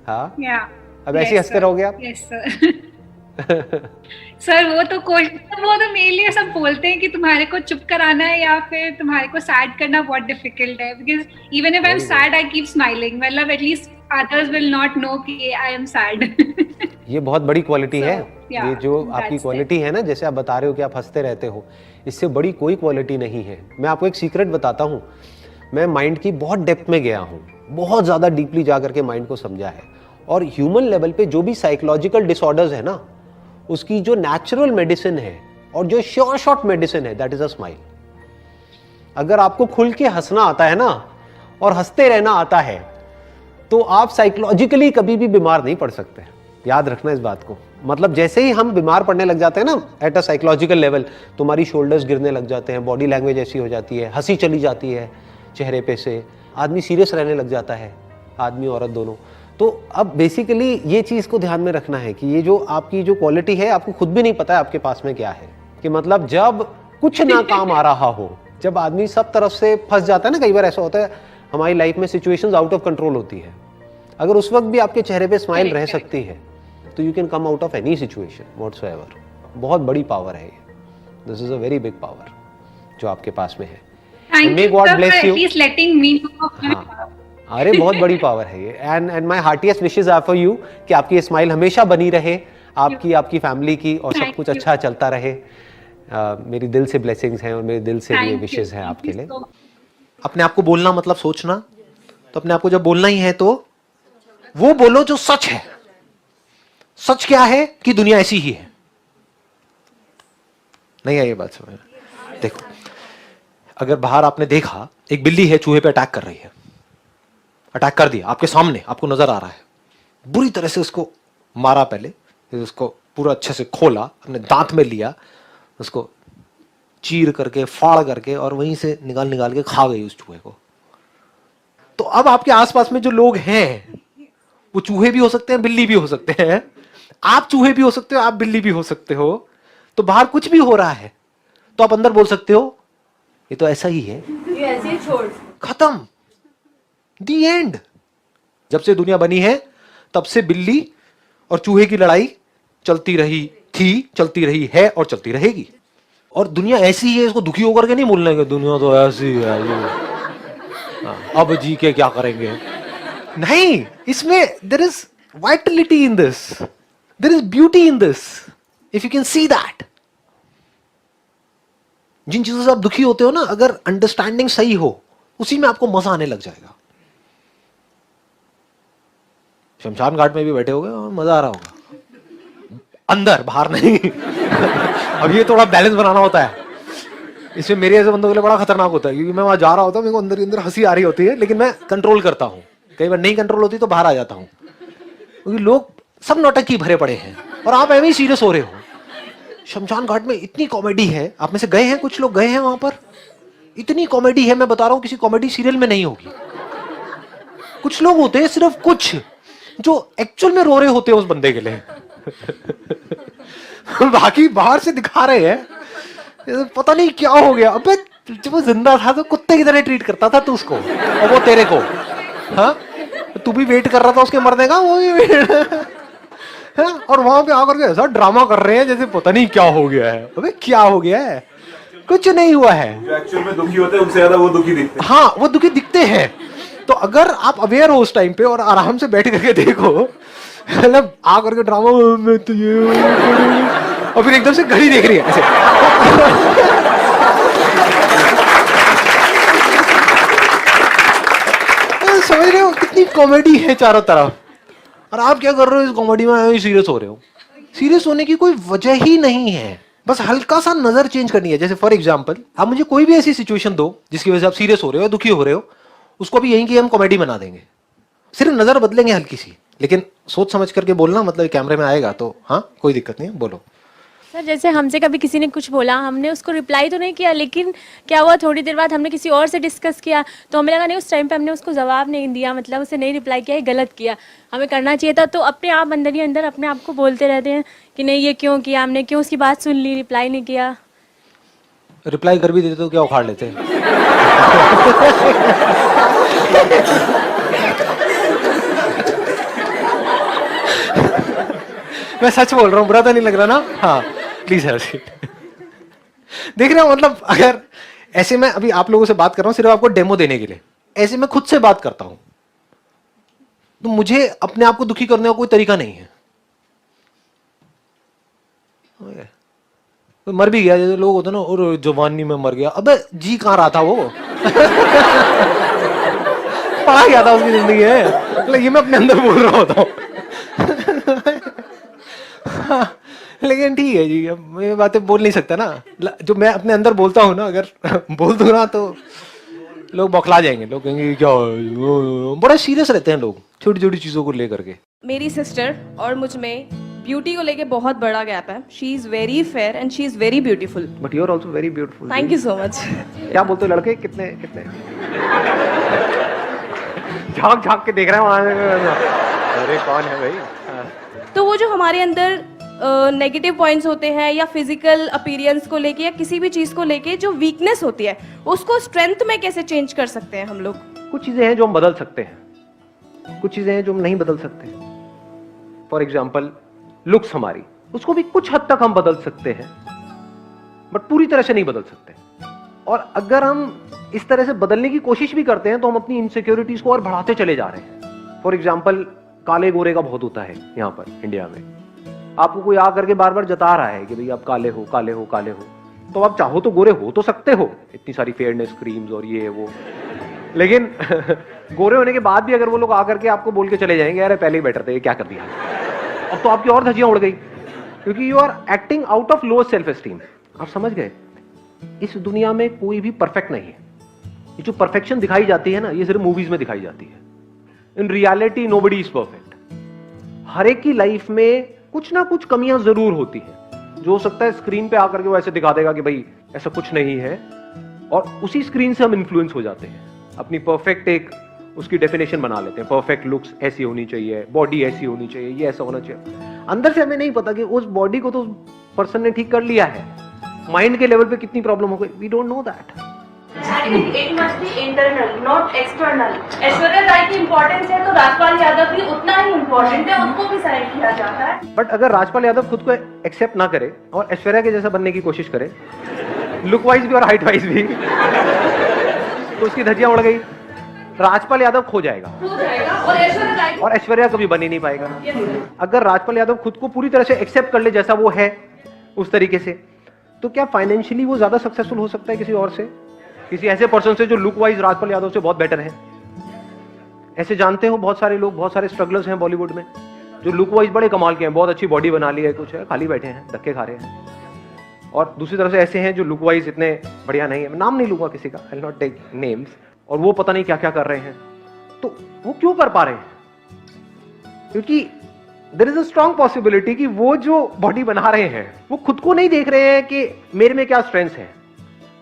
हाँ, या अब ऐसे ही हंसते रहोगे आप? Yes sir. सर वो तो मेरे लिए सब बोलते हैं कि तुम्हारे को चुप कराना है या फिर तुम्हारे को सैड करना बहुत डिफिकल्ट है, because even if I am Very good. Sad I keep smiling, मतलब at least others will not know कि आई एम सैड। ये बहुत बड़ी क्वालिटी है। yeah, ये जो आपकी that's क्वालिटी है ना, जैसे आप बता रहे हो कि आप हंसते रहते हो, इससे बड़ी कोई क्वालिटी नहीं है। मैं आपको एक सीक्रेट बताता हूँ। मैं माइंड की बहुत डेप्थ में गया हूँ, बहुत ज़्यादा डीपली जा करके माइंड को समझा है। और ह्यूमन लेवल पे जो भी साइकोलॉजिकल डिसऑर्डर्स है ना, उसकी जो नेचुरल मेडिसिन है और जो श्योर शॉट मेडिसिन है, दैट इज अ स्माइल। अगर आपको खुल के हंसना आता है ना और हंसते रहना आता है, तो आप साइकोलॉजिकली कभी भी बीमार नहीं पड़ सकते। याद रखना इस बात को। मतलब जैसे ही हम बीमार पड़ने लग जाते हैं ना एट अ साइकोलॉजिकल लेवल, तुम्हारी शोल्डर्स गिरने लग जाते हैं, बॉडी लैंग्वेज ऐसी हो जाती है, हंसी चली जाती है चेहरे पे से, आदमी सीरियस रहने लग जाता है, आदमी औरत दोनों। तो अब बेसिकली ये चीज़ को ध्यान में रखना है कि ये जो आपकी जो क्वालिटी है, आपको खुद भी नहीं पता है आपके पास में क्या है। कि मतलब जब कुछ ना काम आ रहा हो, जब आदमी सब तरफ से फंस जाता है ना, कई बार ऐसा होता है हमारी लाइफ में, सिचुएशंस आउट ऑफ कंट्रोल होती है, अगर उस वक्त भी आपके चेहरे पे स्माइल रह सकती है, तो you can come out of any situation whatsoever. बहुत बड़ी पावर है ये। This is a very big power जो आपके पास में है। Thank May you God sir bless for you. at least letting me know. हाँ, अरे बहुत बड़ी पावर है ये। And my heartiest wishes are for you कि आपकी स्माइल हमेशा बनी रहे, आपकी फैमिली की, और सब Thank कुछ you. अच्छा चलता रहे। मेरी दिल से ब्लेसिंग्स हैं और मेरे दिल से भी ये Thank you. विशेस हैं Thank आपके you लिए। so much. अपने आप को बोलना मतलब सोचना, तो अपने आप को जब बोलना ही है तो वो बोलो जो सच है। सच क्या है कि दुनिया ऐसी ही है। नहीं है ये बात समझ? देखो, अगर बाहर आपने देखा एक बिल्ली है चूहे पे अटैक कर रही है, अटैक कर दिया आपके सामने, आपको नजर आ रहा है, बुरी तरह से उसको मारा, पहले फिर उसको पूरा अच्छे से खोला, अपने दांत में लिया, उसको चीर करके फाड़ करके और वहीं से निकाल निकाल के खा गई उस चूहे को। तो अब आपके आसपास में जो लोग हैं वो चूहे भी हो सकते हैं, बिल्ली भी हो सकते हैं, आप चूहे भी हो सकते हो, आप बिल्ली भी हो सकते हो। तो बाहर कुछ भी हो रहा है तो आप अंदर बोल सकते हो ये तो ऐसा ही है, ये ऐसे ही छोड़। खत्म, दी एंड। जब से दुनिया बनी है तब से बिल्ली और चूहे की लड़ाई चलती रही थी, चलती रही है और चलती रहेगी। और दुनिया ऐसी ही है, इसको दुखी होकर के नहीं बोलने के दुनिया तो ऐसी है अब जी के क्या करेंगे। नहीं, इसमें there is vitality in this, there is beauty in this, if you can see that. जिन चीजों से आप दुखी होते हो ना, अगर अंडरस्टैंडिंग सही हो, उसी में आपको मजा आने लग जाएगा। शमशान घाट में भी बैठे होगे और मजा आ रहा होगा अंदर, बाहर नहीं। अब ये थोड़ा बैलेंस बनाना होता है, इसमें मेरे ऐसे बंदों के लिए बड़ा खतरनाक होता है, क्योंकि मैं वहां जा रहा होता हूँ, मेरे को अंदर अंदर हंसी आ रही होती है, लेकिन मैं कंट्रोल करता हूँ। कई बार नहीं कंट्रोल होती तो बाहर आ जाता हूँ, क्योंकि लोग सब नौटंकी भरे पड़े हैं और आप ऐसे ही सीरियस हो रहे हो। शमशान घाट में इतनी कॉमेडी है, आप में से गए हैं, कुछ लोग गए हैं वहां पर, इतनी कॉमेडी है, मैं बता रहा हूँ किसी कॉमेडी सीरियल में नहीं होगी। कुछ लोग होते हैं, सिर्फ कुछ, जो एक्चुअल में रो रहे होते हैं उस बंदे के लिए। बाकी बाहर से दिखा रहे हैं, पता नहीं क्या हो गया। अबे जब वो जिंदा था तो कुत्ते की तरह ट्रीट करता था तू उसको, और वो तेरे को। हाँ, तू भी वेट कर रहा था उसके मरने का, वो भी हाँ? और वहां पे आकर के ऐसा ड्रामा कर रहे हैं जैसे पता नहीं क्या हो गया है। अबे क्या हो गया है? कुछ नहीं हुआ है। जो एक्चुअल में दुखी होते हैं उनसे ज्यादा वो दुखी दिखते हैं। हाँ, वो दुखी दिखते हैं। तो अगर आप अवेयर हो उस टाइम पे और आराम से बैठ करके देखो, मतलब आ करके ड्रामा में तो ये, और फिर एकदम से घड़ी देख रही है ऐसे। समझ रहे हो कितनी कॉमेडी है चारों तरफ, और आप क्या कर रहे हो इस कॉमेडी में, सीरियस हो रहे हो। सीरियस होने की कोई वजह ही नहीं है, बस हल्का सा नजर चेंज करनी है। जैसे फॉर एग्जांपल, आप मुझे कोई भी ऐसी सिचुएशन दो जिसकी वजह से आप सीरियस हो रहे हो, दुखी हो रहे हो, उसको भी यहीं की हम कॉमेडी बना देंगे। सिर्फ नजर बदलेंगे हल्की सी, लेकिन सोच समझ करके बोलना, मतलब कैमरे में आएगा तो हाँ कोई दिक्कत नहीं है, बोलो। सर जैसे हमसे कभी किसी ने कुछ बोला, हमने उसको रिप्लाई तो नहीं किया, लेकिन क्या हुआ थोड़ी देर बाद हमने किसी और से डिस्कस किया, तो हमें लगा नहीं उस टाइम पे हमने उसको जवाब नहीं दिया, मतलब उसे नहीं रिप्लाई किया, ये गलत किया, हमें करना चाहिए था। तो अपने आप अंदर ही अंदर अपने आप को बोलते रहते हैं कि नहीं ये क्यों किया हमने, क्यों उसकी बात सुन ली, रिप्लाई नहीं किया। रिप्लाई कर भी देते तो क्या उखाड़ लेते। मैं सच बोल रहा हूँ, बुरा तो नहीं लग रहा ना? हाँ प्लीज हैव सीट। देख रहे हो, मतलब अगर ऐसे मैं अभी आप लोगों से बात कर रहा हूँ सिर्फ आपको डेमो देने के लिए, ऐसे मैं खुद से बात करता हूं तो मुझे अपने आप को दुखी करने का कोई तरीका नहीं है। तो मर भी गया, जैसे लोग होते ना, और जवानी में मर गया, अबे जी कहां रहा था वो? पढ़ा गया था उसकी जिंदगी है, मतलब ये मैं अपने अंदर बोल रहा होता हूँ। लेकिन ठीक है जी, अब ये बातें बोल नहीं सकता ना, जो मैं अपने अंदर बोलता हूँ ना, अगर बोल दूं ना तो लोग बौखला जाएंगे, लोग कहेंगे क्या, बड़ा सीरियस रहते हैं लोग छोटी छोटी चीजों को लेकर के। मेरी सिस्टर और मुझ में ब्यूटी को लेके बहुत बड़ा गैप है। She is very fair and she is very beautiful. But you are also very beautiful. Thank you so much. क्या बोलते हो लड़के, कितने कितने झांक झांक के देख रहे हैं वहां, अरे कौन है भाई? तो वो जो हमारे अंदर नेगेटिव पॉइंट्स होते हैं या फिजिकल अपीयरेंस को लेके या किसी भी चीज को लेके जो वीकनेस होती है, उसको स्ट्रेंथ में कैसे चेंज कर सकते हैं हम लोग? कुछ चीजें हैं जो हम बदल सकते हैं, कुछ चीजें हैं जो हम नहीं बदल सकते। फॉर एग्जाम्पल लुक्स हमारी, उसको भी कुछ हद तक हम बदल सकते हैं, बट पूरी तरह से नहीं बदल सकते। और अगर हम इस तरह से बदलने की कोशिश भी करते हैं तो हम अपनी इनसिक्योरिटीज को और बढ़ाते चले जा रहे हैं। फॉर एग्जाम्पल काले गोरे का बहुत होता है यहाँ पर इंडिया में। आपको कोई आ करके बार बार जता रहा है कि भाई आप काले हो काले हो काले हो, तो आप चाहो तो गोरे हो तो सकते हो, इतनी सारी फेयरनेस क्रीम्स और ये वो, लेकिन गोरे होने के बाद भी अगर वो लोग आकर के आपको बोल के चले जाएंगे यार पहले ही बेटर थे, क्या कर दिया, अब तो आपकी और धज्जियां उड़ गई, क्योंकि you are acting out of low self esteem. आप समझ गए? इस दुनिया में कोई भी परफेक्ट नहीं है। ये जो परफेक्शन दिखाई जाती है ना, ये सिर्फ मूवीज में दिखाई जाती है। In reality nobody is perfect. हर एक की लाइफ में कुछ ना कुछ कमियां जरूर होती हैं, जो हो सकता है स्क्रीन पे आकर के वो ऐसे दिखा देगा कि भाई ऐसा कुछ नहीं है, और उसी स्क्रीन से हम इन्फ्लुएंस हो जाते हैं, अपनी परफेक्ट एक उसकी डेफिनेशन बना लेते हैं। परफेक्ट लुक्स ऐसी होनी चाहिए, बॉडी ऐसी होनी चाहिए, ये ऐसा होना चाहिए। अंदर से हमें नहीं पता कि उस बॉडी को तो पर्सन ने ठीक कर लिया है, माइंड के लेवल पे कितनी प्रॉब्लम हो गई, we don't know that. It must be internal, not external. Aishwarya Rai की इम्पोर्टेंस है तो राजपाल यादव भी उतना ही इम्पोर्टेंट है, उसको भी साइड किया जाता है। बट अगर राजपाल यादव खुद को एक्सेप्ट ना करे और ऐश्वर्या के जैसा बनने की कोशिश करे, लुक वाइज भी और हाइट वाइज भी, तो उसकी धज्जियां उड़ गई, राजपाल यादव खो जाएगा और ऐश्वर्या कभी बन ही नहीं पाएगा। अगर राजपाल यादव खुद को पूरी तरह से एक्सेप्ट कर ले जैसा वो है उस तरीके से, तो क्या फाइनेंशियली वो ज्यादा सक्सेसफुल हो सकता है किसी और से, किसी ऐसे पर्सन से जो लुक वाइज राजपाल यादव से बहुत बेटर है? ऐसे जानते हो बहुत सारे लोग, बहुत सारे स्ट्रगलर्स हैं बॉलीवुड में जो लुक वाइज बड़े कमाल के हैं, बहुत अच्छी बॉडी बना ली है, कुछ है खाली बैठे हैं धक्के खा रहे हैं। और दूसरी तरफ से ऐसे हैं जो लुक वाइज इतने बढ़िया नहीं है, नाम नहीं लूंगा किसी का, I will not take names, और वो पता नहीं क्या क्या कर रहे हैं। तो वो क्यों कर पा रहे हैं? क्योंकि there is a strong possibility कि वो जो बॉडी बना रहे हैं वो खुद को नहीं देख रहे हैं कि मेरे में क्या स्ट्रेंथ्स है,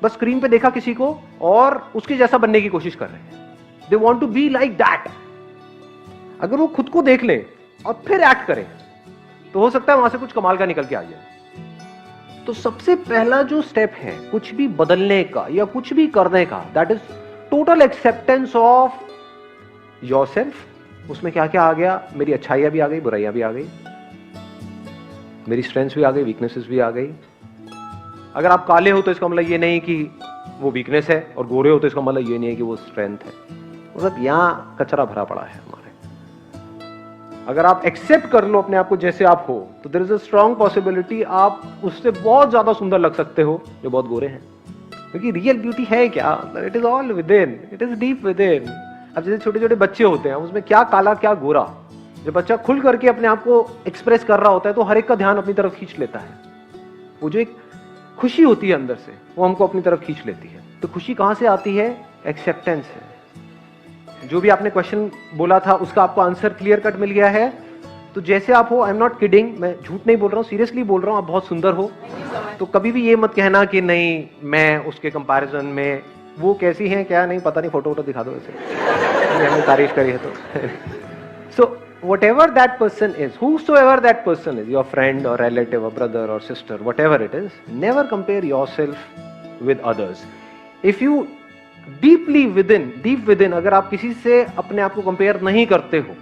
बस स्क्रीन पे देखा किसी को और उसके जैसा बनने की कोशिश कर रहे हैं। They want to be like that. अगर वो खुद को देख लें और फिर एक्ट करें तो हो सकता है वहां से कुछ कमाल का निकल के आ जाए। तो सबसे पहला जो स्टेप है कुछ भी बदलने का या कुछ भी करने का, that is total acceptance of yourself. उसमें क्या क्या आ गया? मेरी अच्छाइयां भी आ गई, बुराइयां भी आ गई, मेरी स्ट्रेंथ्स भी आ गई, वीकनेसेस भी आ गई। अगर आप काले हो तो इसका मतलब ये नहीं कि वो वीकनेस है, और गोरे हो तो इसका मतलब ये नहीं है कि वो स्ट्रेंथ है। मतलब यहाँ कचरा भरा पड़ा है हमारे। अगर आप एक्सेप्ट कर लो अपने आप को जैसे आप हो, तो there is a strong possibility आप उससे बहुत ज्यादा सुंदर लग सकते हो जो बहुत गोरे हैं। क्योंकि रियल ब्यूटी है क्या? It is all with in, it is deep with in. अब जैसे छोटे छोटे बच्चे होते हैं, उसमें क्या काला क्या गोरा, जब बच्चा खुल करके अपने आप को एक्सप्रेस कर रहा होता है तो हर एक का ध्यान अपनी तरफ खींच लेता है। वो जो एक खुशी होती है अंदर से, वो हमको अपनी तरफ खींच लेती है। तो खुशी कहां से आती है? एक्सेप्टेंस है। जो भी आपने क्वेश्चन बोला था उसका आपको आंसर क्लियर कट मिल गया है। तो जैसे आप हो, आई एम नॉट किडिंग, मैं झूठ नहीं बोल रहा हूँ, सीरियसली बोल रहा हूँ, आप बहुत सुंदर हो। तो कभी भी ये मत कहना कि नहीं मैं उसके कंपैरिजन में, वो कैसी हैं क्या नहीं पता नहीं, फोटो वोटो दिखा दो ऐसे हमने तारीफ करी है तो। सो whatever that person is, whosoever that person is, your friend or relative or brother or sister, whatever it is, never compare yourself with others. If you deep within, अगर आप किसी से अपने आप को कंपेयर नहीं करते हो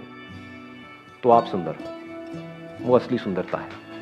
तो आप सुंदर हो। वो असली सुंदरता है।